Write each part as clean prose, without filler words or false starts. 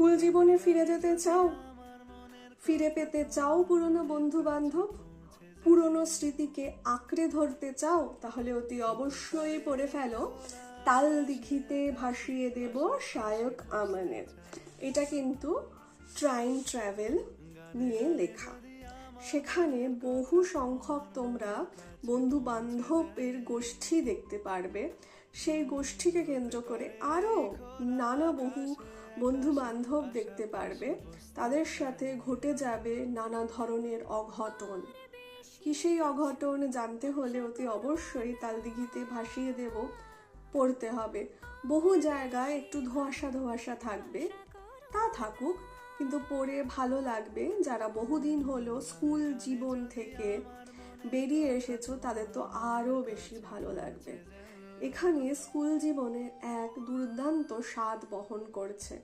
School জীবনে ফিরে যেতে চাও? ফিরে পেতে চাও পুরনো বন্ধু বান্ধব? পুরনো স্মৃতিকে আঁকড়ে ধরতে চাও? তাহলে অতি অবশ্যই পড়ে ফেলো তাল দিঘিতে ভাসিয়ে দেব শায়ক আমানের। এটা কিন্তু টাইম ট্রাভেল নিয়ে লেখা। সেখানে বহু সংখ্যক তোমরা বন্ধু বান্ধবের গোষ্ঠী দেখতে পারবে। সেই গোষ্ঠীকে কেন্দ্র করে আরও নানা বহু বন্ধু বান্ধব দেখতে পারবে। তাদের সাথে ঘটে যাবে নানা ধরনের অঘটন। কি সেই অঘটন জানতে হলে অতি অবশ্যই তালদিঘিতে ভাসিয়ে দেব পড়তে হবে। বহু জায়গায় একটু ধোঁয়াশা ধোঁয়াশা থাকবে, তা থাকুক, কিন্তু পড়ে ভালো লাগবে। যারা বহুদিন হলো স্কুল জীবন থেকে বেরিয়ে এসেছো তাদের তো আরও বেশি ভালো লাগবে। এখানে স্কুল জীবনে এক দুর্দান্ত স্বাদ বহন করছে।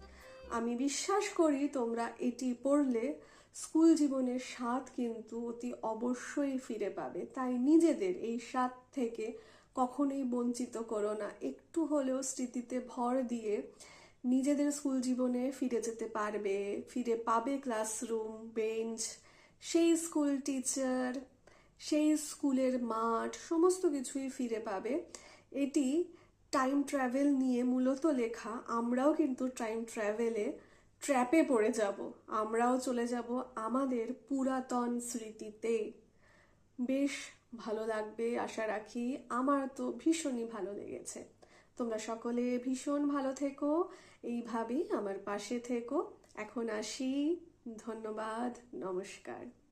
আমি বিশ্বাস করি তোমরা এটি পড়লে স্কুল জীবনের স্বাদ কিন্তু অতি অবশ্যই ফিরে পাবে। তাই নিজেদের এই স্বাদ থেকে কখনোই বঞ্চিত করো না। একটু হলেও স্মৃতিতে ভর দিয়ে নিজেদের স্কুল জীবনে ফিরে যেতে পারবে। ফিরে পাবে ক্লাসরুম, বেঞ্চ, সেই স্কুল টিচার, সেই স্কুলের মাঠ, সমস্ত কিছুই ফিরে পাবে। এটি টাইম ট্রাভেল নিয়ে মূলত লেখা। আমরাও কিন্তু টাইম ট্রাভেলে ট্র্যাপে পড়ে যাব। আমরাও চলে যাব আমাদের পুরাতন স্মৃতিতে। বেশ ভালো লাগবে আশা রাখি। আমার তো ভীষণই ভালো লেগেছে। তোমরা সকলে ভীষণ ভালো থেকো, এইভাবেই আমার পাশে থেকো। এখন আসি, ধন্যবাদ, নমস্কার।